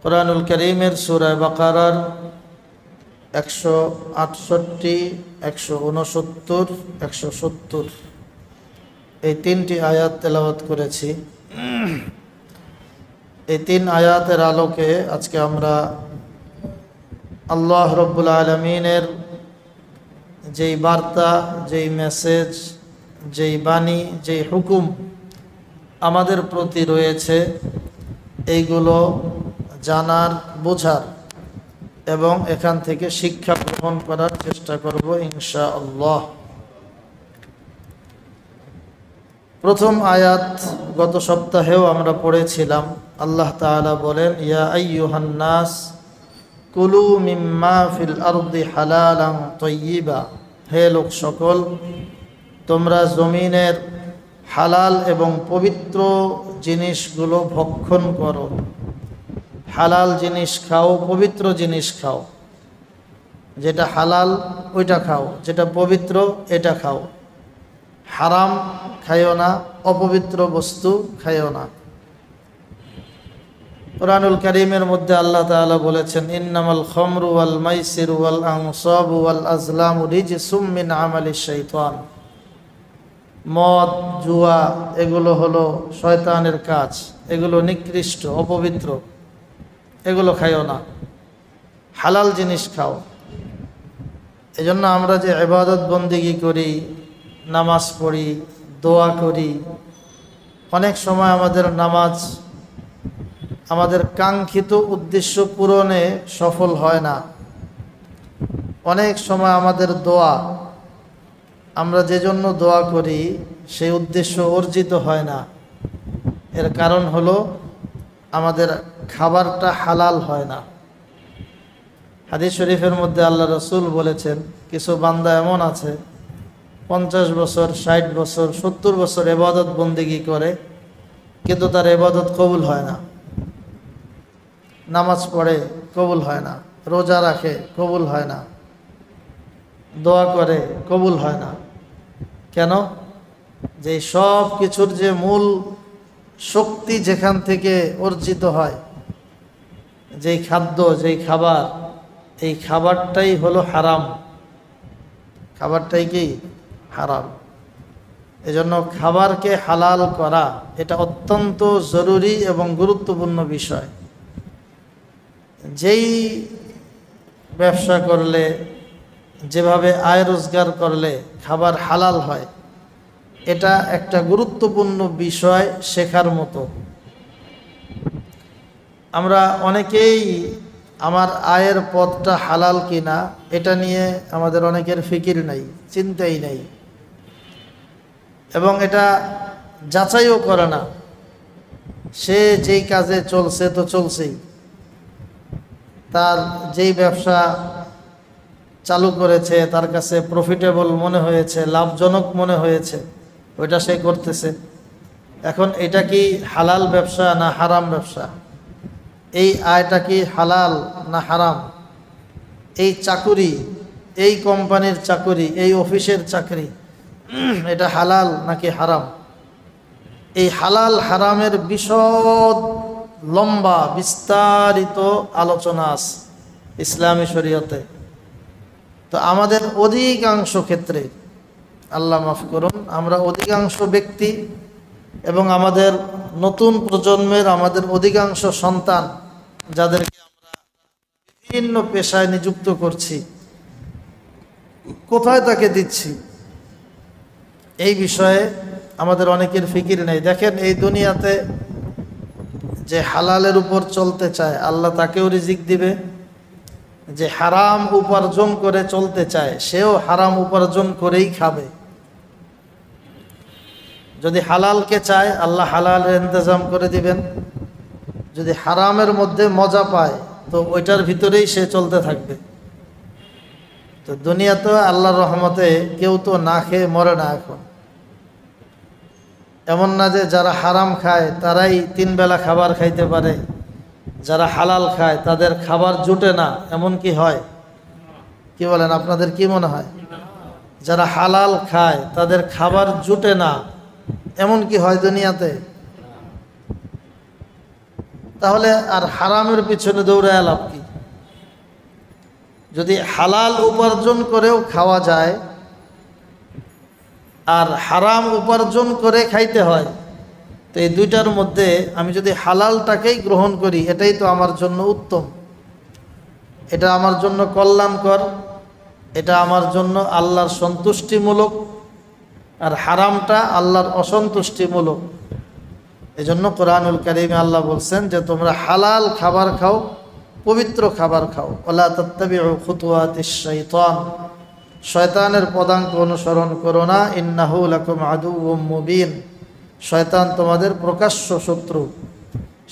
কুরআনুল কারীমের সূরা বাকারার 168, 169, 170 এই তিনটি আয়াত তেলাওয়াত করেছি। এই তিন আয়াতের আলোকে আজকে আমরা আল্লাহ রাব্বুল আলামিনের যেই বার্তা, যেই মেসেজ, যেই বাণী, যেই হুকুম আমাদের প্রতি রয়েছে এইগুলো জানার, বোঝার এবং এখান থেকে শিক্ষা গ্রহণ করার চেষ্টা করব ইনশাআল্লাহ। প্রথম আয়াত গত সপ্তাহেও আমরা পড়েছিলাম। আল্লাহ তাআলা বলেন, ইয়া আইয়ুহান নাস কুলু মিম্মা ফিল আরদি হালালান তাইয়্যিবা, হে লোক সকল, তোমরা জমিনের হালাল এবং পবিত্র জিনিসগুলো ভক্ষণ করো। হালাল জিনিস খাও, পবিত্র জিনিস খাও। যেটা হালাল ওইটা খাও, যেটা পবিত্র এটা খাও। হারাম খাইও না, অপবিত্র বস্তু খাইও না। কুরআনুল কারীমের মধ্যে আল্লাহ তাআলা বলেছেন, ইন্নামাল খামরু ওয়াল মাইসিরু ওয়াল আনসাবু ওয়াল আজলামু রিজসুম মিন আমালিশ শাইতান। মদ, জুয়া এগুলো হলো শয়তানের কাজ, এগুলো নিকৃষ্ট, অপবিত্র, এগুলো খাইও না, হালাল জিনিস খাও। এজন্য আমরা যে ইবাদত বন্দেগী করি, নামাজ পড়ি, দোয়া করি, অনেক সময় আমাদের নামাজ আমাদের কাঙ্ক্ষিত উদ্দেশ্য পূরণে সফল হয় না। অনেক সময় আমাদের দোয়া, আমরা যে জন্য দোয়া করি সেই উদ্দেশ্য অর্জিত হয় না। এর কারণ হলো আমাদের খাবারটা হালাল হয় না। হাদিস শরীফের মধ্যে আল্লাহ রাসূল বলেছেন, কিছু বান্দা এমন আছে 50 বছর, 60 বছর, 70 বছর ইবাদত বন্দেগী করে, কিন্তু তার ইবাদত কবুল হয় না। নামাজ পড়ে, কবুল হয় না। রোজা রাখে, কবুল হয় না। দোয়া করে, কবুল হয় না। কেন? যে সব কিছুর যে মূল শক্তি যেখান থেকে অর্জিত হয়, যেই খাদ্য, যেই খাবার, এই খাবারটাই হলো হারাম। খাবারটাই কি? হারাম। এজন্য খাবারকে হালাল করা এটা অত্যন্ত জরুরি এবং গুরুত্বপূর্ণ বিষয়। যেই ব্যবসা করলে, যেভাবে আয় রোজগার করলে খাবার হালাল হয়, এটা একটা গুরুত্বপূর্ণ বিষয় শেখার মতো। আমরা অনেকেই আমার আয়ের পথটা হালাল কিনা এটা নিয়ে আমাদের অনেকের ফিকির নাই, চিন্তাই নাই, এবং এটা যাচাইও করে না। সে যেই কাজে চলছে তো চলছেই, তার যেই ব্যবসা চালু করেছে, তার কাছে প্রফিটেবল মনে হয়েছে, লাভজনক মনে হয়েছে, ওইটা সে করতেছে। এখন এটা কি হালাল ব্যবসা না হারাম ব্যবসা? এই আয়টা কি হালাল না হারাম? এই চাকুরি, এই কোম্পানির চাকুরি, এই অফিসের চাকরি, এটা হালাল নাকি হারাম? এই হালাল হারামের বিশদ লম্বা বিস্তারিত আলোচনা আছে ইসলামী শরীয়তে। তো আমাদের অধিকাংশ ক্ষেত্রে, আল্লাহ মাফ করুন, আমরা অধিকাংশ ব্যক্তি এবং আমাদের নতুন প্রজন্মের আমাদের অধিকাংশ সন্তান, যাদেরকে আমরা বিভিন্ন পেশায় নিযুক্ত করছি, কোথায় তাকে দিচ্ছি এই বিষয়ে আমাদের অনেকের ফিকির নেই। দেখেন, এই দুনিয়াতে যে হালালের উপর চলতে চায় আল্লাহ তাকেও রিজিক দিবে, যে হারাম উপার্জন করে চলতে চায় সেও হারাম উপার্জন করেই খাবে। যদি হালালকে চায় আল্লাহ হালালের ইন্তজাম করে দিবেন, যদি হারামের মধ্যে মজা পায় তো ওইটার ভিতরেই সে চলতে থাকবে। তো দুনিয়াতে আল্লাহর রহমতে কেউ তো না খেয়ে মরে না। এখন এমন না যে যারা হারাম খায় তারাই 3 বেলা খাবার খাইতে পারে, যারা হালাল খায় তাদের খাবার জুটে না, এমন কি হয়? কি বলেন, আপনাদের কি মনে হয়? যারা হালাল খায় তাদের খাবার জুটে না, এমন কি হয় দুনিয়াতে? তাহলে আর হারামের পিছনে দৌড়ায় লাভ কি? যদি হালাল উপার্জন করেও খাওয়া যায় আর হারাম উপার্জন করে খাইতে হয়, তো এই দুইটার মধ্যে আমি যদি হালালটাকেই গ্রহণ করি, এটাই তো আমার জন্য উত্তম, এটা আমার জন্য কল্যাণকর, এটা আমার জন্য আল্লাহর সন্তুষ্টিমূলক, আর হারামটা আল্লাহর অসন্তুষ্টিমূলক। এজন্য কোরআনুল কারীমে আল্লাহ বলছেন যে তোমরা হালাল খাবার খাও, পবিত্র খাবার খাও। ওয়ালা তাত্তাবিউ খুতুওয়াতিশ শাইতান, শয়তানের পদাঙ্ক অনুসরণ করো না। ইন্নাহু লাকুম আদুউম মুবিন, শয়তান তোমাদের প্রকাশ্য শত্রু।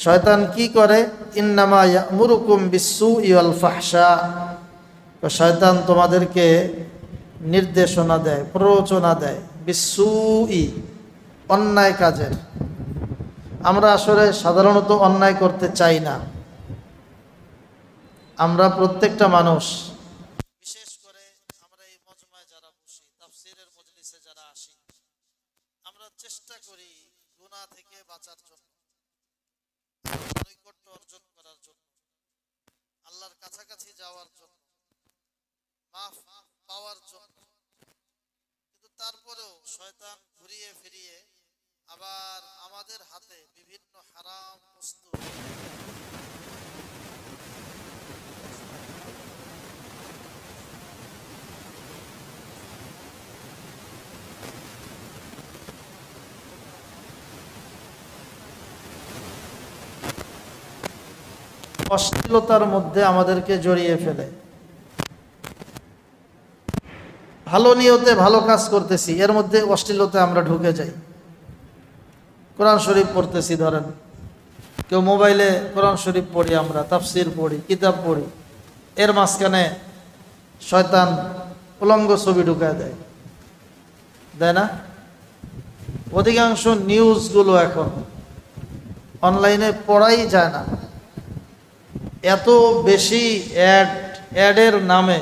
শয়তান কি করে? ইন্নামা ইয়ামুরুকুম বিসসুই ওয়াল ফাহশা, শয়তান তোমাদেরকে নির্দেশনা দেয়, প্ররোচনা দেয়, বিসসুই অন্যায় কাজের। আমরা আসলে সাধারণত অন্যায় করতে চাই না। আমরা প্রত্যেকটা মানুষ, বিশেষ করে আমরা এই মজমায় যারা বসি, তাফসীরের মজলিসে যারা আসি, আমরা চেষ্টা করি গুনাহ থেকে বাঁচার জন্য, নৈকট্য অর্জন করার জন্য, আল্লাহর কাছাকাছি যাওয়ার জন্য, মাফ পাওয়ার জন্য। কিন্তু তারপরেও শয়তান ঘুরিয়ে ফিরিয়ে আবার আমাদের হাতে বিভিন্ন হারাম বস্তু অশ্লীলতার মধ্যে আমাদেরকে জড়িয়ে ফেলে। ভালো নিয়তে ভালো কাজ করতেছি, এর মধ্যে অশ্লীলতা আমরা ঢুকে যাই। কোরআন শরীফ পড়তেছি, ধরেন কেউ মোবাইলে কোরআন শরীফ পড়ি, আমরা তাফসীর পড়ি, কিতাব পড়ি, এর মাঝখানে শয়তান উলঙ্গ ছবি ঢুকায় দেয়, দেয় না? অধিকাংশ নিউজগুলো এখন অনলাইনে পড়াই যায় না, এত বেশি অ্যাডের নামে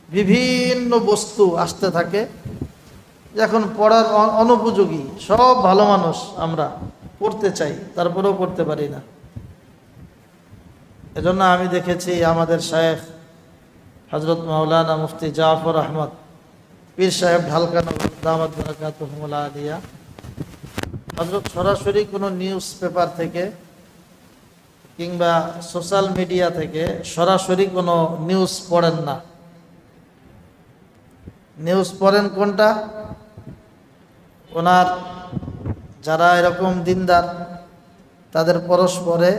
বিভিন্ন বস্তু আসতে থাকে, এখন পড়ার অনুপযোগী। সব ভালো মানুষ, আমরা পড়তে চাই, তারপরেও পড়তে পারি না। এজন্য আমি দেখেছি আমাদের শায়েখ হযরত মাওলানা মুফতি জাফর আহমদ পীর সাহেব ঢালকানগর দামাত বারাকাতুহুল আলিয়া, হযরত সরাসরি কোনো নিউজ পেপার থেকে কিংবা সোশ্যাল মিডিয়া থেকে সরাসরি কোনো নিউজ পড়েন না। নিউজ পড়েন কোনটা? ওনার যারা এরকম দিনদার, তাদের পরস্পরে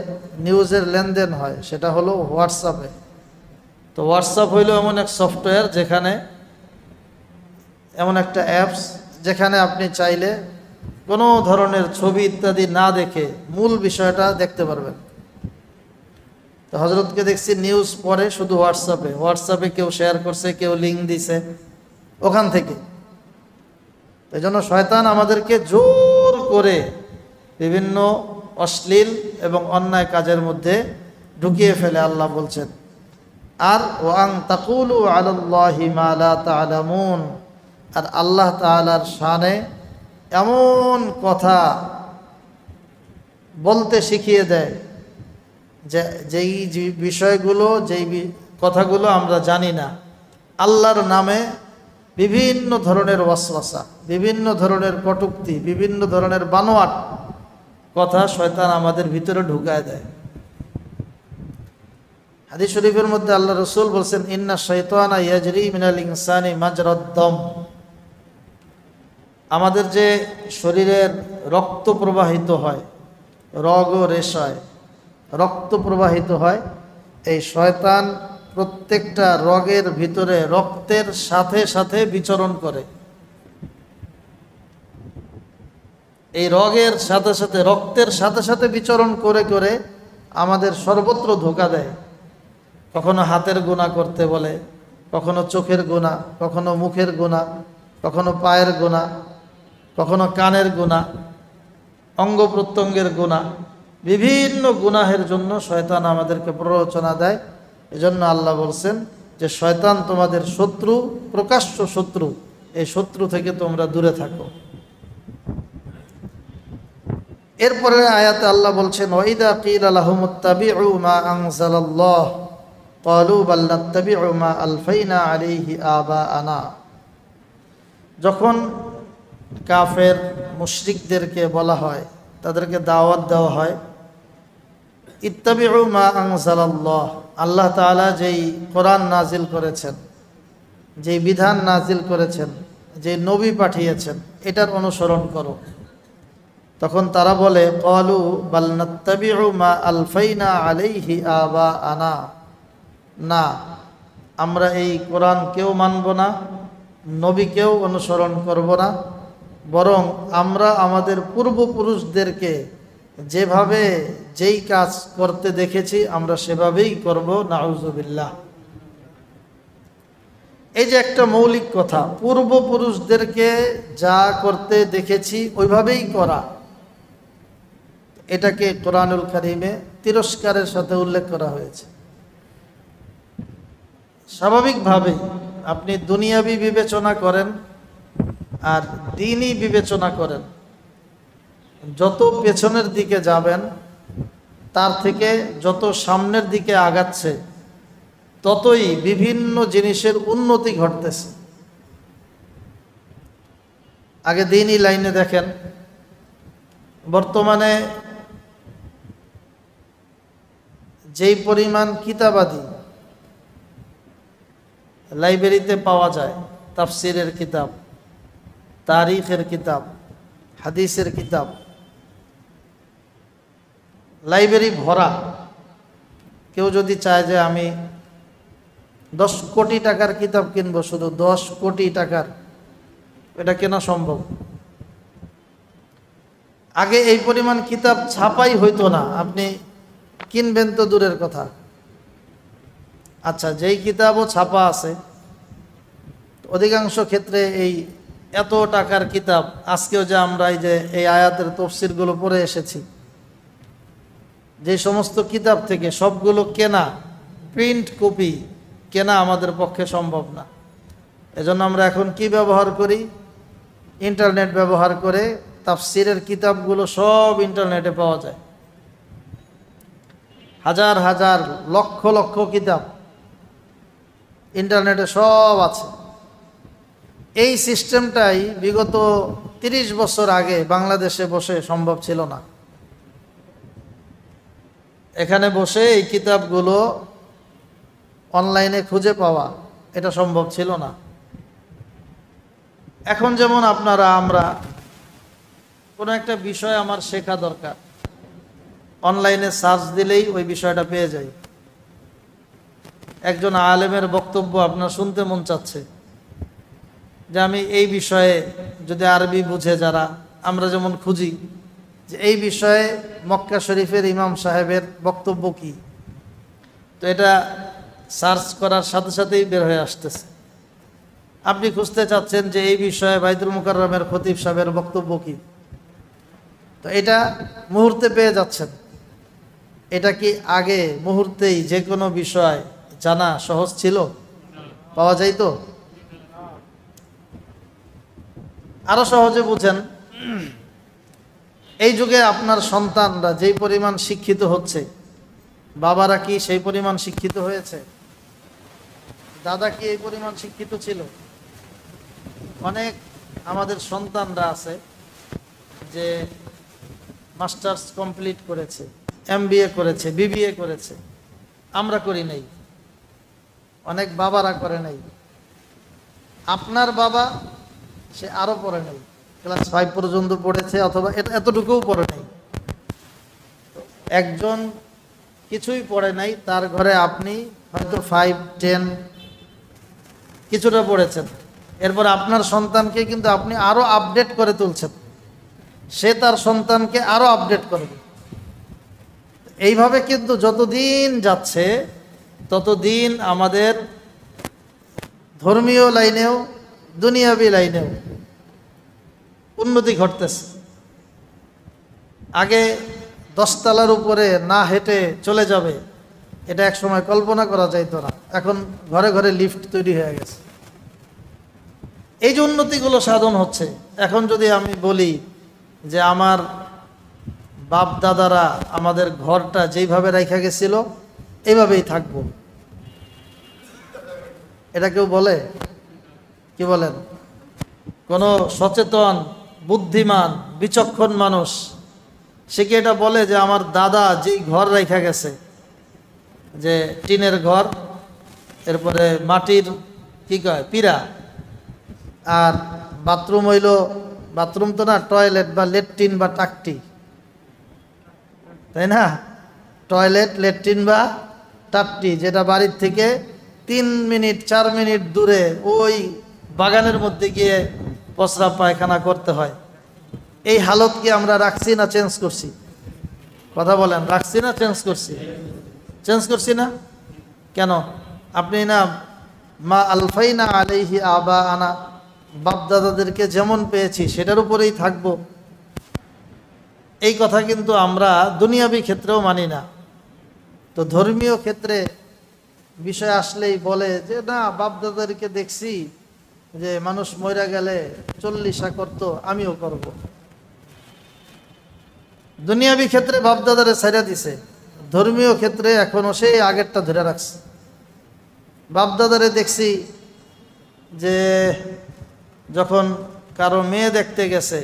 নিউজের লেনদেন হয়, সেটা হলো হোয়াটসঅ্যাপে। তো হোয়াটসঅ্যাপ হইল এমন এক সফটওয়্যার, যেখানে এমন একটা অ্যাপস, যেখানে আপনি চাইলে কোনো ধরনের ছবি ইত্যাদি না দেখে মূল বিষয়টা দেখতে পারবেন। তো হযরতকে দেখছি নিউজ পড়ে শুধু হোয়াটসঅ্যাপে, হোয়াটসঅ্যাপে কেউ শেয়ার করছে, কেউ লিঙ্ক দিছে, ওখান থেকে। এই জন্য শয়তান আমাদেরকে জোর করে বিভিন্ন অশ্লীল এবং অন্যায় কাজের মধ্যে ঢুকিয়ে ফেলে। আল্লাহ বলছেন, আর ওয়াং তাকুলু আলাল্লাহি মা লা তা'লামুন, আর আল্লাহ তাআলার শানে এমন কথা বলতে শিখিয়ে দেয় যে যেই বিষয়গুলো, যেই কথাগুলো আমরা জানি না। আল্লাহর নামে বিভিন্ন ধরনের ওয়াসওয়াসা, বিভিন্ন ধরনের কটূক্তি, বিভিন্ন ধরনের বানোয়াট কথা শয়তান আমাদের ভিতরে ঢুকায় দেয়। হাদিস শরীফের মধ্যে আল্লাহ রাসূল বলছেন, ইন্না শাইতানা ইয়াজরি মিনাল ইনসানি মাজরাদ দম, আমাদের যে শরীরের রক্ত প্রবাহিত হয়, রগ ও রেশায় রক্ত প্রবাহিত হয়, এই শয়তান প্রত্যেকটা রগের ভিতরে রক্তের সাথে সাথে বিচরণ করে। এই রগের সাথে সাথে, রক্তের সাথে সাথে বিচরণ করে করে আমাদের সর্বত্র ধোঁকা দেয়। কখনো হাতের গুনাহ করতে বলে, কখনো চোখের গুনাহ, কখনো মুখের গুনাহ, কখনো পায়ের গুনাহ, কখনো কানের গুনাহ, অঙ্গ প্রত্যঙ্গের গুনাহ, বিভিন্ন গুনাহের জন্য শয়তান আমাদেরকে প্ররোচনা দেয়। এজন্য আল্লাহ বলছেন যে শয়তান তোমাদের শত্রু, প্রকাশ্য শত্রু, এই শত্রু থেকে তোমরা দূরে থাকো। এরপরে আয়াতে আল্লাহ বলছেন ওয়াইদা কিলা লাহুমুত্তাবিউ মা আনজালাল্লাহ ক্বালু বাল নাত্তাবিউ মা আলফাইনা আলাইহি আবাআনা। যখন কাফের মুশরিকদেরকে বলা হয়, তাদেরকে দাওয়াত দেওয়া হয়, ইত্তাবিউ মা আনজালাল্লাহ, আল্লাহ তাআলা যেই কোরআন নাজিল করেছেন, যেই বিধান নাজিল করেছেন, যে নবী পাঠিয়েছেন, এটার অনুসরণ করো। তখন তারা বলে ক্বালু বাল নাত্তাবিউ মা আলফাইনা আলাইহি আবাআনা, না, আমরা এই কোরআন কেউ মানব না, নবীকেও অনুসরণ করব না, বরং আমরা আমাদের পূর্বপুরুষদেরকে যেভাবে যেই কাজ করতে দেখেছি আমরা সেভাবেই করব। নাউযুবিল্লাহ। এই যে একটা মৌলিক কথা, পূর্বপুরুষদেরকে যা করতে দেখেছি ওইভাবেই করা, এটাকে কোরআনুল কারীমে তিরস্কারের সাথে উল্লেখ করা হয়েছে। স্বাভাবিকভাবেই আপনি দুনিয়াবি বিবেচনা করেন আর দ্বীনি বিবেচনা করেন, যত পেছনের দিকে যাবেন তার থেকে যত সামনের দিকে আগাচ্ছে ততই বিভিন্ন জিনিসের উন্নতি ঘটতেছে। আগে দ্বীনি লাইনে দেখেন, বর্তমানে যেই পরিমাণ কিতাবাদি লাইব্রেরিতে পাওয়া যায়, তাফসিরের কিতাব, তারিখের কিতাব, হাদিসের কিতাব, লাইব্রেরি ভরা। কেউ যদি চায় যে আমি 10 কোটি টাকার কিতাব কিনবো, শুধু 10 কোটি টাকার, এটা কেনা সম্ভব। আগে এই পরিমাণ কিতাব ছাপাই হইতো না, আপনি কিনবেন তো দূরের কথা। আচ্ছা, যেই কিতাবও ছাপা আছে, অধিকাংশ ক্ষেত্রে এই এত টাকার কিতাব, আজকেও যে আমরা এই যে এই আয়াতের তফসিরগুলো পড়ে এসেছি, যে সমস্ত কিতাব থেকে সবগুলো কেনা, প্রিন্ট কপি কেনা আমাদের পক্ষে সম্ভব না। এজন্য আমরা এখন কি ব্যবহার করি? ইন্টারনেট ব্যবহার করে তাফসিরের কিতাবগুলো সব ইন্টারনেটে পাওয়া যায়। হাজার হাজার লক্ষ লক্ষ কিতাব ইন্টারনেটে সব আছে। এই সিস্টেমটাই বিগত 30 বছর আগে বাংলাদেশে বসে সম্ভব ছিল না। এখানে বসে এই কিতাবগুলো অনলাইনে খুঁজে পাওয়া এটা সম্ভব ছিল না। এখন যেমন আমরা কোনো একটা বিষয় আমার শেখা দরকার, অনলাইনে সার্চ দিলেই ওই বিষয়টা পেয়ে যাই। একজন আলেমের বক্তব্য আপনার শুনতে মন চাচ্ছে যে আমি এই বিষয়ে, যদি আরবি বুঝে যারা, আমরা যেমন খুঁজি যে এই বিষয়ে মক্কা শরীফের ইমাম সাহেবের বক্তব্য কি, তো এটা সার্চ করার সাথে সাথেই বের হয়ে আসতেছে। আপনি খুঁজতে চাচ্ছেন যে এই বিষয়ে বাইতুল মুকাররমের খতিব সাহেবের বক্তব্য কি, তো এটা মুহূর্তে পেয়ে যাচ্ছেন। এটা কি আগে মুহূর্তেই যে কোনো বিষয় জানা সহজ ছিল? পাওয়া যায় তো? আরো সহজে বুঝেন, এই যুগে আপনার সন্তানরা যেই পরিমাণ শিক্ষিত হচ্ছে, বাবারা কি সেই পরিমাণ শিক্ষিত হয়েছে? দাদা কি এই পরিমাণ শিক্ষিত ছিল? অনেক আমাদের সন্তানরা আছে যে মাস্টার্স কমপ্লিট করেছে, MBA করেছে, BBA করেছে, আমরা করি নাই। অনেক বাবারা করে নাই। আপনার বাবা সে আরো পড়ে নাই, ক্লাস 5 পর্যন্ত পড়েছে, অথবা এতটুকুও পড়ে নাই। একজন কিছুই পড়ে নাই, তার ঘরে আপনি হয়তো 5, 10 কিছুটা পড়েছেন। এরপর আপনার সন্তানকে কিন্তু আপনি আরো আপডেট করে তুলছেন, সে তার সন্তানকে আরো আপডেট করবে। এইভাবে কিন্তু যতদিন যাচ্ছে ততদিন আমাদের ধর্মীয় লাইনেও দুনিয়াবি লাইনেও উন্নতি ঘটতেছে। আগে 10 তলার উপরে না হেঁটে চলে যাবে, এটা এক সময় কল্পনা করা যাইতো না। এখন ঘরে ঘরে লিফট তৈরি হয়ে গেছে। এই যে উন্নতিগুলো সাধন হচ্ছে, এখন যদি আমি বলি যে আমার বাপ দাদারা আমাদের ঘরটা যেইভাবে রাখা গেছিল এইভাবেই থাকবো। এটা কেউ বলে? কি বলেন? কোনো সচেতন বুদ্ধিমান বিচক্ষণ মানুষ সে কি এটা বলে যে আমার দাদা যেই ঘর রাখা গেছে, যে টিনের ঘর, এরপরে মাটির কি কয় পিরা, আর বাথরুম হইল, বাথরুম তো না, টয়লেট বা লেট্রিন বা টাকটি, তাই না? টয়লেট, লেট্রিন বা টাকটি, যেটা বাড়ির থেকে 3 মিনিট 4 মিনিট দূরে ওই বাগানের মধ্যে গিয়ে প্রস্রাব পায়খানা করতে হয়। এই হালত কি আমরা রাখছি না চেঞ্জ করছি? কথা বলেন, রাখছি না চেঞ্জ করছি? চেঞ্জ করছি না কেন? আপনি না মা আলফাইনা আলাইহি আবা আনা, বাপ দাদাদেরকে যেমন পেয়েছি সেটার উপরেই থাকবো, এই কথা কিন্তু আমরা দুনিয়াবী ক্ষেত্রেও মানি না। তো ধর্মীয় ক্ষেত্রে বিষয় আসলেই বলে যে না, বাপ দাদাদেরকে দেখছি যে মানুষ মইরা গেলে 40 করতো, আমিও করব। দুনিয়াবী ক্ষেত্রে বাপ দাদারে ছাইড়া দিছে, ধর্মীয় ক্ষেত্রে এখনো সেই আগেরটা ধরে রাখছে। বাপ দাদারে দেখছি যে যখন কারো মেয়ে দেখতে গেছে,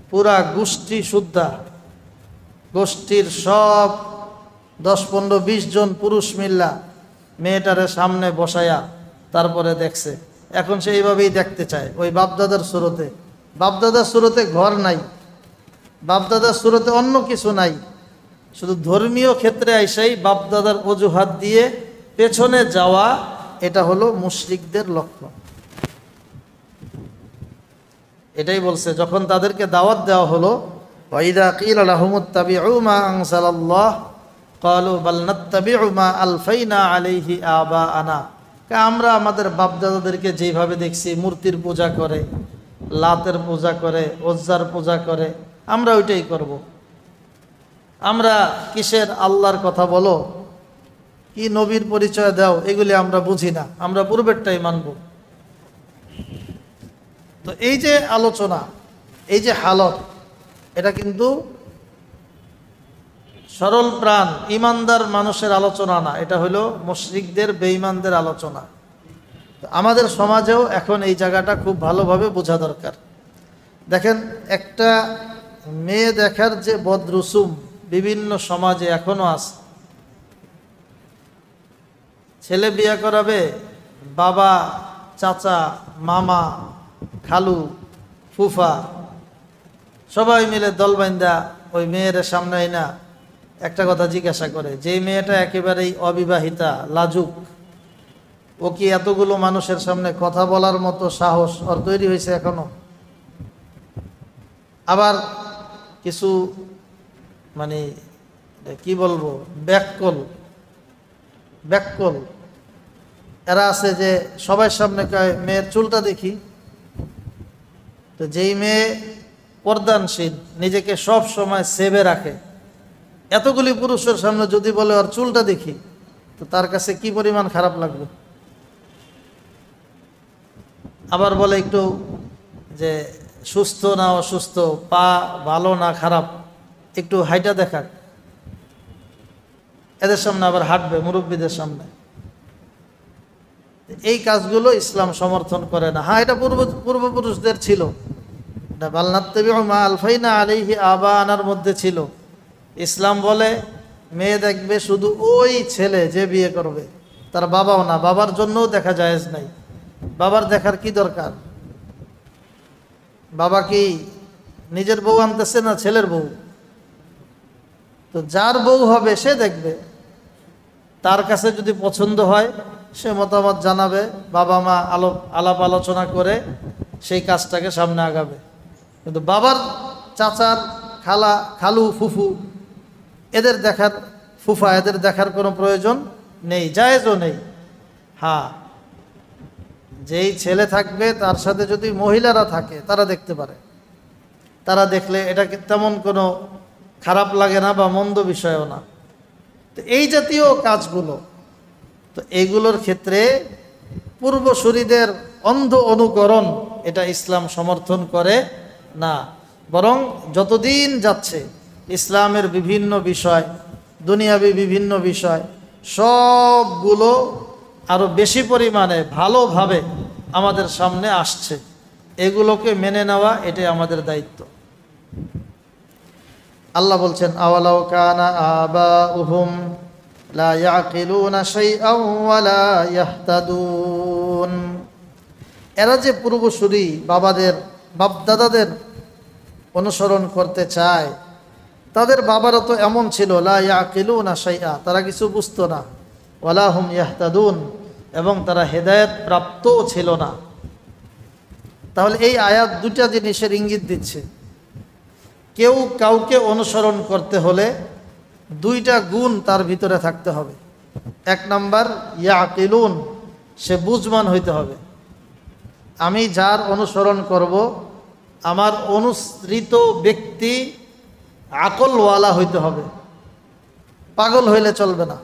পুরা গোষ্ঠী শুদ্ধা, গোষ্ঠীর সব 10, 15, 20 জন পুরুষ মিল্লা মেয়েটারে সামনে বসায়া তারপরে দেখছে। এখন সে এইভাবেই দেখতে চায়, ওই বাপদাদার সুরতে। বাপদাদার সুরতে ঘর নাই, বাপদাদার সুরতে অন্য কিছু নাই, শুধু ধর্মীয় ক্ষেত্রে আইসাই বাপদাদার অজুহাত দিয়ে পেছনে যাওয়া, এটা হলো মুশরিকদের লক্ষণ। এটাই বলছে যখন তাদেরকে দাওয়াত দেওয়া হলো, ওয়াইদা কিলা লাহুমুত্তাবিউ মা আনজালাল্লাহ ক্বালু বাল নাত্তাবিউ মা আলফাইনা আলাইহি আবাআনা, আমরা আমাদের বাপদাদাদেরকে যেভাবে দেখছি মূর্তির পূজা করে, লাতের পূজা করে, ওজ্জার পূজা করে, আমরা ওইটাই করব। আমরা কিসের আল্লাহর কথা বলো, কি নবীর পরিচয় দাও, এগুলি আমরা বুঝি না, আমরা পূর্বেরটাই মানব। তো এই যে আলোচনা, এই যে হালত, এটা কিন্তু সরল প্রাণ ইমানদার মানুষের আলোচনা না, এটা হলো মুশরিকদের বেঈমানদের আলোচনা। আমাদের সমাজেও এখন এই জায়গাটা খুব ভালোভাবে বোঝা দরকার। দেখেন, একটা মেয়ে দেখার যে বদরুসুম বিভিন্ন সমাজে এখনো আছে। ছেলে বিয়ে করাবে, বাবা, চাচা, মামা, খালু, ফুফা সবাই মিলে দলবাইন্দা ওই মেয়ের সামনে না একটা কথা জিজ্ঞাসা করে, যে মেয়েটা একেবারেই অবিবাহিতা, লাজুক, ও কি এতগুলো মানুষের সামনে কথা বলার মতো সাহস ওর তৈরি হয়েছে এখনো? আবার কিছু মানে কি বলবো, ব্যাককল এরা আছে যে সবার সামনে কয় মেয়ের চুলটা দেখি। তো যেই মেয়ে পর্দানশীল, নিজেকে সব সময় সেভে রাখে, এতগুলি পুরুষের সামনে যদি বলে ওর চুলটা দেখি, তো তার কাছে কি পরিমাণ খারাপ লাগবে। আবার বলে একটু যে সুস্থ না অসুস্থ, পা ভালো না খারাপ, একটু হাইটা দেখাক, এদের সামনে আবার হাঁটবে, মুরব্বীদের সামনে। এই কাজগুলো ইসলাম সমর্থন করে না। হ্যাঁ, এটা পূর্বপুরুষদের ছিল, এটা বাল নাত্তাবিউ মা আলফাইনা আলাইহি আবাআনার মধ্যে ছিল। ইসলাম বলে মেয়ে দেখবে শুধু ওই ছেলে যে বিয়ে করবে, তার বাবাও না, বাবার জন্যও দেখা জায়েজ নাই। বাবার দেখার কি দরকার? বাবা কি নিজের বউ আনতেছে না ছেলের বউ? তো যার বউ হবে সে দেখবে, তার কাছে যদি পছন্দ হয় সে মতামত জানাবে, বাবা মা আলাপ আলোচনা করে সেই কাজটাকে সামনে আগাবে। কিন্তু বাবার, চাচার, খালু, ফুফু এদের দেখার, ফুফা এদের দেখার কোনো প্রয়োজন নেই, জায়েজও নেই। হ্যাঁ, যেই ছেলে থাকবে তার সাথে যদি মহিলারা থাকে তারা দেখতে পারে, তারা দেখলে এটা তেমন কোনো খারাপ লাগে না বা মন্দ বিষয়ও না। তো এই জাতীয় কাজগুলো, তো এইগুলোর ক্ষেত্রে পূর্বসূরীদের অন্ধ অনুকরণ এটা ইসলাম সমর্থন করে না। বরং যতদিন যাচ্ছে ইসলামের বিভিন্ন বিষয়, দুনিয়াবি বিভিন্ন বিষয় সবগুলো আরো বেশি পরিমাণে ভালোভাবে আমাদের সামনে আসছে। এগুলোকে মেনে নেওয়া এটাই আমাদের দায়িত্ব। আল্লাহ বলছেন, আওয়ালাউ কানা আবাউহুম লা ইয়াকিলুনা শাইআন ওয়া লা ইয়াহতাদুন। এরা যে পূর্বসূরি বাবাদের বাপদাদাদের অনুসরণ করতে চায়, তাদের বাবারা তো এমন ছিল, লা ইয়াকিলুনা শাইআ, তারা কিছু বুঝতো না, ওয়ালা হুম ইয়াহতাদুন, এবং তারা হেদায়েত প্রাপ্তও ছিল না। তাহলে এই আয়াত দুটা জিনিসের ইঙ্গিত দিচ্ছে। কেউ কাউকে অনুসরণ করতে হলে দুইটা গুণ তার ভিতরে থাকতে হবে। এক নাম্বার, ইয়াকিলুন, সে বুঝমান হইতে হবে। আমি যার অনুসরণ করব, আমার অনুসৃত ব্যক্তি আকলওয়ালা হইতে হবে, পাগল হইলে চলবে না।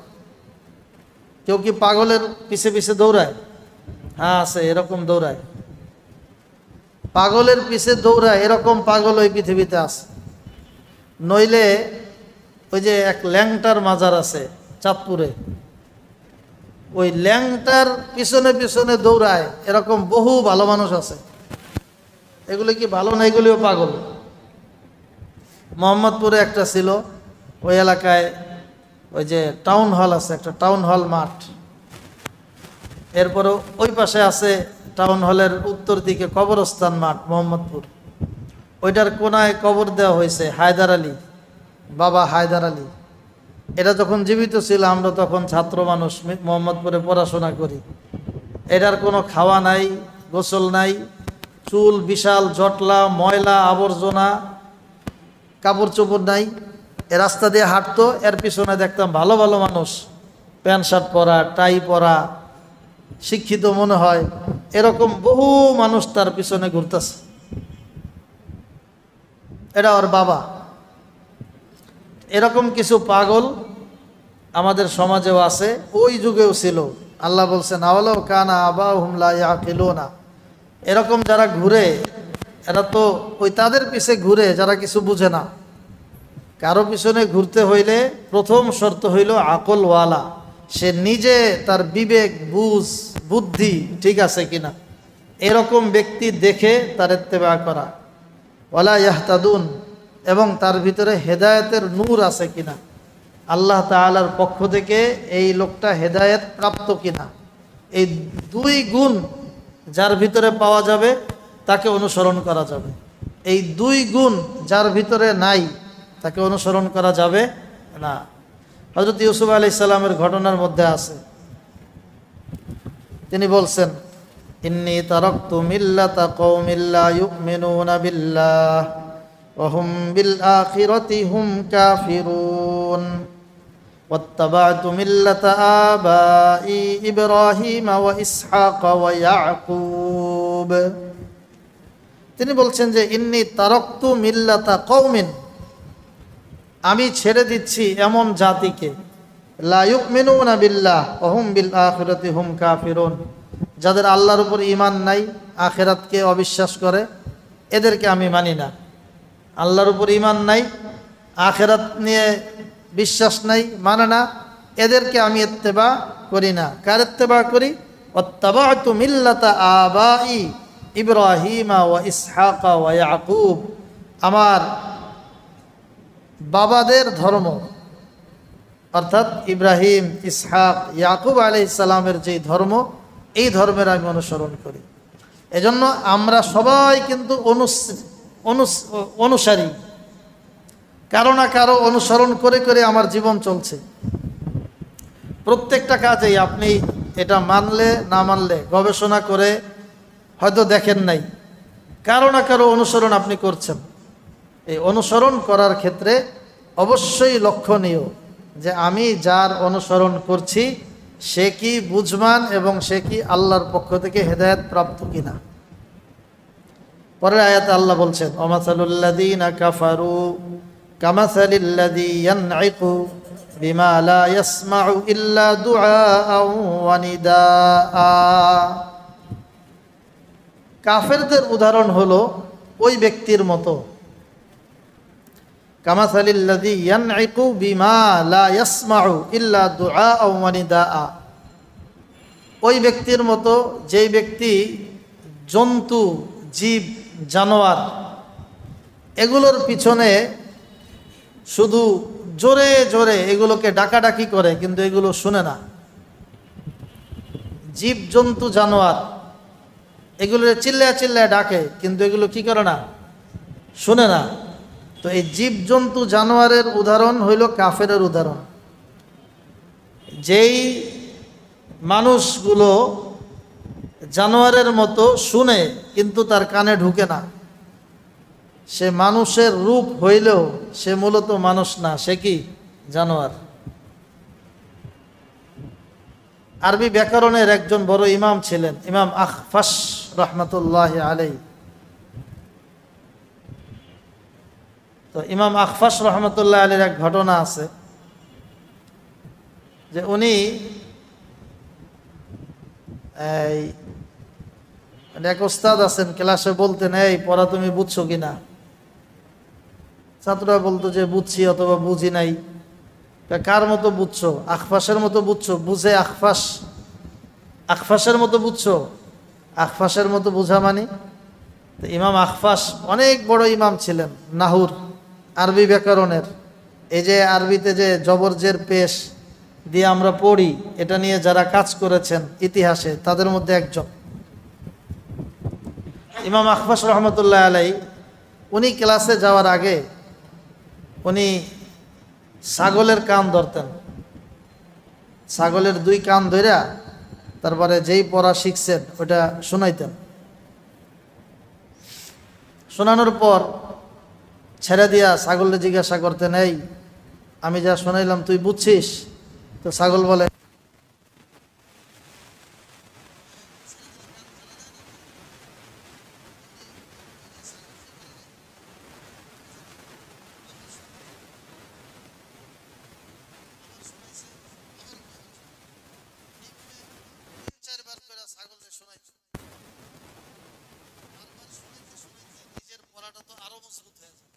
কেউ কি পাগলের পিছে পিছে দৌড়ায়? হ্যাঁ আছে, এরকম দৌড়ায়। পাগলের পিছে দৌড়ায় এরকম পাগল ওই পৃথিবীতে আছে। নইলে ওই যে এক ল্যাংটার মাজার আছে চাঁদপুরে, ওই ল্যাংটার পিছনে পিছনে দৌড়ায় এরকম বহু ভালো মানুষ আছে। এগুলো কি ভালো না? এগুলিও পাগল। মোহাম্মদপুরে একটা ছিল, ওই এলাকায় ওই যে টাউন হল আছে, একটা টাউন হল মাঠ। এরপরে ওই পাশে আছে টাউন হলের উত্তর দিকে কবরস্থান মাঠ মোহাম্মদপুর। ওইটার কোনায় কবর দেওয়া হয়েছে হায়দার আলী, বাবা হায়দার আলী। এটা যখন জীবিত ছিল, আমরা তখন ছাত্র মানুষ মোহাম্মদপুরে পড়াশোনা করি। এটার কোনো খাওয়া নাই, গোসল নাই, চুল বিশাল জটলা, ময়লা আবর্জনা, কাপড় চোপড় নাই। এ রাস্তা দিয়ে হাঁটতো, এর পিছনে দেখতাম ভালো ভালো মানুষ, প্যান্ট শার্ট পরা, টাই পরা, শিক্ষিত মনে হয়, এরকম বহু মানুষ তার পিছনে ঘুরতেছে। এটা ওর বাবা। এরকম কিছু পাগল আমাদের সমাজেও আছে, ওই যুগেও ছিল। আল্লাহ বলছেন, আওয়ালাউ কানা আবাউহুম লা ইয়াকিলুনা। এরকম যারা ঘুরে, এরা তো ওই তাদের পিছে ঘুরে যারা কিছু বুঝে না। কারো পিছনে ঘুরতে হইলে প্রথম শর্ত হইল আকলওয়ালা, সে নিজে তার বিবেক বুদ্ধি ঠিক আছে কিনা, এরকম ব্যক্তি দেখে তার ইত্তেবা করা। ওয়ালা ইয়াহতাদুন, এবং তার ভিতরে হেদায়েতের নূর আছে কিনা, আল্লাহ তাআলার পক্ষ থেকে এই লোকটা হেদায়েত প্রাপ্ত কিনা। এই দুই গুণ যার ভিতরে পাওয়া যাবে তাকে অনুসরণ করা যাবে। এই দুই গুণ যার ভিতরে নাই তাকে অনুসরণ করা যাবে না। হযরত ইউসুফ আলাইহিস সালামের ঘটনার মধ্যে আছে, তিনি বলছেন, ইন্নী তারাকতু মিল্লাতা কওমিন লা ইউমিনুনা বিল্লাহ ওয়া হুম বিল আখিরাতি হুম কাফিরুন ওয়াত্তাবা'তু মিল্লাতা আবাই ইব্রাহিম ওয়া ইসহাক ওয়া ইয়াকুব। তিনি বলছেন যে ইন্নী তারাকতু মিল্লাতা কওমিন, আমি ছেড়ে দিচ্ছি এমন জাতিকে, লা ইউমিনুনা বিল্লাহ ওয়া হুম বিল আখিরাতি হুম কাফিরুন, যাদের আল্লাহর উপর ঈমান নাই, আখিরাতকে অবিশ্বাস করে, এদেরকে আমি মানি না। আল্লাহর উপর ঈমান নাই, আখিরাত নিয়ে বিশ্বাস নাই, মানে না, এদেরকে আমি ইত্তেবা করি না। কার ইত্তেবা করি? ওয়াত্তাবা'তু মিল্লাতা আবাই ইব্রাহিম ওয়া ইসহাক ওয়া ইয়াকুব, আমার বাবাদের ধর্ম, অর্থাৎ ইব্রাহিম, ইসহাক, ইয়াকুব আলাইহিস সালামের যে ধর্ম, এই ধর্মের আমি অনুসরণ করি। এজন্য আমরা সবাই কিন্তু অনুসারী, কারো না কারো অনুসরণ করে করে আমার জীবন চলছে। প্রত্যেকটা কাজেই আপনি এটা মানলে না মানলে গবেষণা করে হয়তো দেখেন নাই, কারো না কারো অনুসরণ আপনি করছেন। এই অনুসরণ করার ক্ষেত্রে অবশ্যই লক্ষণীয় যে আমি যার অনুসরণ করছি সে কি বুঝমান এবং সে কি আল্লাহর পক্ষ থেকে হেদায়েত প্রাপ্ত কিনা। পরের আয়াতে আল্লাহ বলছেন, ওমাসালুল্লাযীনা কাফারু কামাসালিল্লাযী ইয়ানঈকু বিমা লা ইয়াসমাউ ইল্লা দুআআ ওয়া নিদাআ। কাফেরদের উদাহরণ হলো ওই ব্যক্তির মতো, কামাসালিল্লাযী ইয়ানঈকু বিমা লা ইয়াসমাউ ইল্লা দুআআ ওয়া নিদাআ, ওই ব্যক্তির মতো যেই ব্যক্তি জন্তু, জীব, জানোয়ার এগুলোর পিছনে শুধু জোরে জোরে এগুলোকে ডাকাডাকি করে, কিন্তু এগুলো শুনে না। জীব জন্তু জানোয়ার এগুলো চিল্লায় চিল্লায় ডাকে, কিন্তু এগুলো কি করে না, শুনে না। তো এই জীব জন্তু জানোয়ারের উদাহরণ হইল কাফেরের উদাহরণ। যেই মানুষগুলো জানোয়ারের মতো শুনে কিন্তু তার কানে ঢুকে না, সে মানুষের রূপ হইলেও সে মূলত মানুষ না, সে কি জানোয়ার। আরবি ব্যাকরণের একজন বড় ইমাম ছিলেন, ইমাম আখফাশ রহমতুল্লাহ আলাই। তো ইমাম আখফাশ রহমতুল্লাহ আলীর এক ঘটনা আছে যে উনি এক ওস্তাদ আছেন, ক্লাসে বলতেন, এই পড়া তুমি বুঝছো কিনা? ছাত্ররা বলতো যে বুঝছি অথবা বুঝি নাই। কার মতো বুঝছো? আখফাশের মতো বুঝছো? বুঝে আখফাশ, আখফাশের মতো বুঝছো? আখফাশের মতো বুঝা মানে? তো ইমাম আখফাশ অনেক বড় ইমাম ছিলেন নাহুর, আরবি ব্যাকরণের। এই যে আরবিতে যে জবরজের পেশ দিয়ে আমরা পড়ি, এটা নিয়ে যারা কাজ করেছেন ইতিহাসে তাদের মধ্যে একজন ইমাম আখফাশ রহমতুল্লাহ আলাই। উনি ক্লাসে যাওয়ার আগে উনি ছাগলের কান ধরতেন, ছাগলের দুই কান ধইরা তারপরে যেই পড়া শিখছেন ওটা শোনাইতেন। শোনানোর পর ছেড়ে দিয়া ছাগলকে জিজ্ঞাসা করতেন, এই আমি যা শোনাইলাম তুই বুঝছিস? তো ছাগল বলে, নিজের পড়াটা তো আরো মজবুত হয়ে যায়।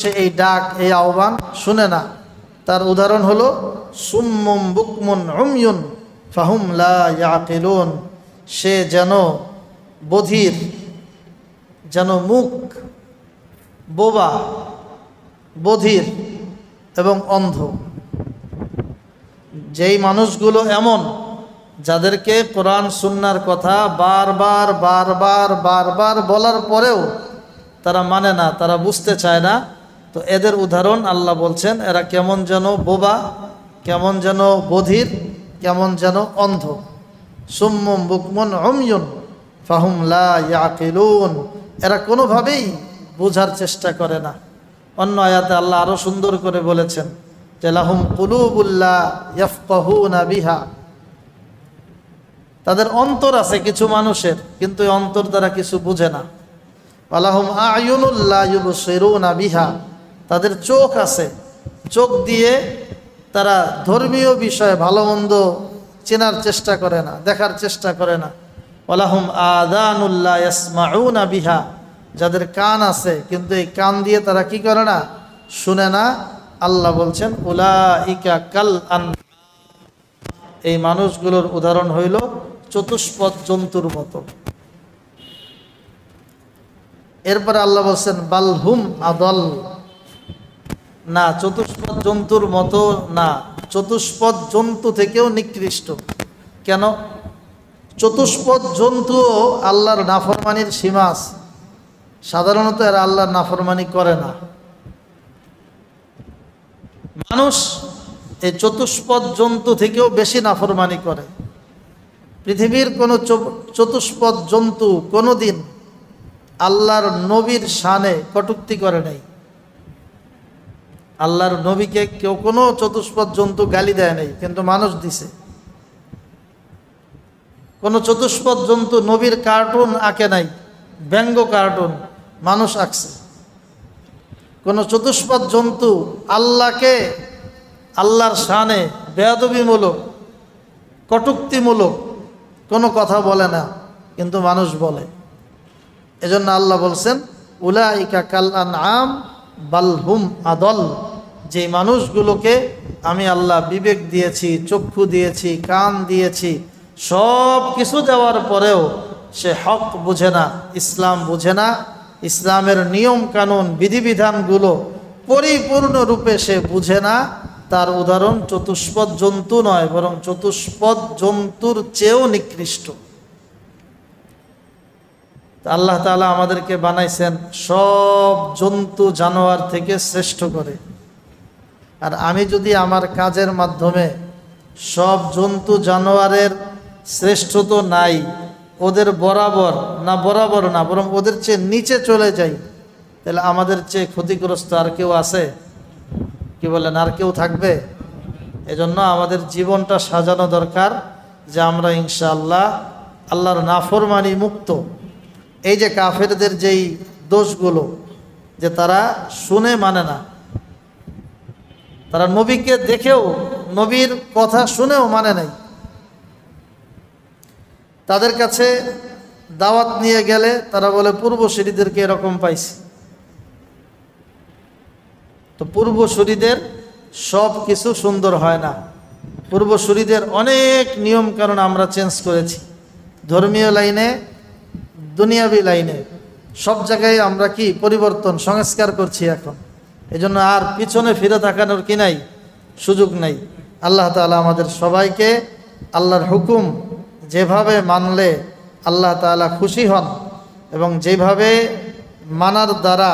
সে এই ডাক, এই আহ্বান শুনে না। তার উদাহরণ হলো সুম্মুম বুকমুন উময়ুন ফাহুম লা ইয়াকিলুন, সে যেন বধির, যেন মুখ, বোবা, বধির এবং অন্ধ। যেই মানুষগুলো এমন, যাদেরকে কোরআন সুন্নাহর কথা বারবার বারবার বারবার বলার পরেও তারা মানে না, তারা বুঝতে চায় না, তো এদের উদাহরণ আল্লাহ বলছেন, এরা কেমন যেন বোবা, কেমন যেন বধির, কেমন যেন অন্ধ। সুম্মুম বুকমুন উময়ুন ফাহুম লা ইয়াকিলুন, এরা কোনোভাবেই বোঝার চেষ্টা করে না। অন্য আয়াতে আল্লাহ আরো সুন্দর করে বলেছেন যে লাহুম কুলুবুল লা ইয়াফকাহুনা বিহা, তাদের অন্তর আছে কিছু মানুষের, কিন্তু এই অন্তর দ্বারা কিছু বুঝে না। ওয়ালাহুম আ'য়ুনুল লা ইউবসিরুনা বিহা, তাদের চোখ আছে, চোখ দিয়ে তারা ধর্মীয় বিষয়ে ভালো মন্দ চেনার চেষ্টা করে না, দেখার চেষ্টা করে না। ওয়ালাহুম আযানুল লা ইয়াসমাউনা বিহা, যাদের কান আছে কিন্তু এই কান দিয়ে তারা কি করে না, শুনে না। আল্লাহ বলছেন উলাইকা কাল আনআম, এই মানুষগুলোর উদাহরণ হইল চতুষ্পদ জন্তুর মতো। এরপরে আল্লাহ বলছেন বালহুম আদল, না চতুষ্পদ জন্তুর মতো না, চতুষ্পদ জন্তু থেকেও নিকৃষ্ট। কেন? চতুষ্পদ জন্তুও আল্লাহর নাফরমানির সীমা আছে, সাধারণত এরা আল্লাহর নাফরমানি করে না। মানুষ এই চতুষ্পদ জন্তু থেকেও বেশি নাফরমানি করে। পৃথিবীর কোনো চতুষ্পদ জন্তু কোনোদিন আল্লাহর নবীর শানে কটূক্তি করে নাই। আল্লাহর নবীকে কেউ কোনো চতুষ্পদ জন্তু গালি দেয় নাই, কিন্তু মানুষ দিছে। কোনো চতুষ্পদ জন্তু নবীর কার্টুন আঁকে নাই, ব্যঙ্গ কার্টুন মানুষ আঁকছে। কোনো চতুষ্পদ জন্তু আল্লাহকে, আল্লাহর শানে বেয়াদবিমূলক কটূক্তিমূলক কোনো কথা বলে না, কিন্তু মানুষ বলে। এজন্য আল্লাহ বলছেন উলাইকা কাল আনআম বালহুম আদল, যে মানুষগুলোকে আমি আল্লাহ বিবেক দিয়েছি, চক্ষু দিয়েছি, কান দিয়েছি, সব কিছু দেওয়ার পরেও সে হক বুঝে না, ইসলাম বুঝে না, ইসলামের নিয়ম কানুন বিধিবিধানগুলো পরিপূর্ণরূপে সে বুঝে না, তার উদাহরণ চতুষ্পদ জন্তু নয়, বরং চতুষ্পদ জন্তুর চেয়েও নিকৃষ্ট। আল্লাহ তাআলা আমাদেরকে বানাইছেন সব জন্তু জানোয়ার থেকে শ্রেষ্ঠ করে। আর আমি যদি আমার কাজের মাধ্যমে সব জন্তু জানোয়ারের শ্রেষ্ঠ তো নাই, ওদের বরাবর না, বরাবর না, বরং ওদের চেয়ে নিচে চলে যাই, তাহলে আমাদের চেয়ে ক্ষতিগ্রস্ত আর কেউ আছে? কি বলেন, আর কেউ থাকবে? এজন্য আমাদের জীবনটা সাজানো দরকার যে আমরা ইনশাআল্লাহ আল্লাহর নাফরমানি মুক্ত। এই যে কাফেরদের যেই দোষগুলো, যে তারা শুনে মানে না, তারা নবীকে দেখেও, নবীর কথা শুনেও মানে নাই। তাদের কাছে দাওয়াত নিয়ে গেলে তারা বলে পূর্বসূরীদেরকে এরকম পাইছি। তো পূর্বসূরীদের সব কিছু সুন্দর হয় না, পূর্বসূরীদের অনেক নিয়ম কারণ আমরা চেঞ্জ করেছি, ধর্মীয় লাইনে, দুনিয়াবি লাইনে, সব জায়গায় আমরা কি পরিবর্তন, সংস্কার করছি এখন। এজন্য আর পিছনে ফিরে তাকানোর কি নাই, সুযোগ নাই। আল্লাহ তাআলা আমাদের সবাইকে আল্লাহর হুকুম যেভাবে মানলে আল্লাহ তাআলা খুশি হন, এবং যেভাবে মানার দ্বারা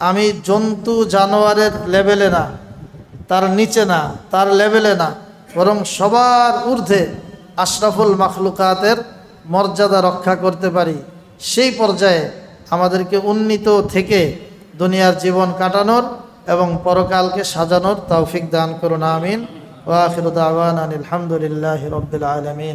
আমি জন্তু জানোয়ারের লেভেলে না, তার নিচে না, তার লেভেলে না, বরং সবার ঊর্ধ্বে আশরাফুল মাখলুকাতের মর্যাদা রক্ষা করতে পারি, সেই পর্যায়ে আমাদেরকে উন্নীত থেকে দুনিয়ার জীবন কাটানোর এবং পরকালকে সাজানোর তৌফিক দান করুন। আমিন। ওয়া আখিরু দাওয়ানা আলহামদুলিল্লাহি রাব্বিল আলামিন।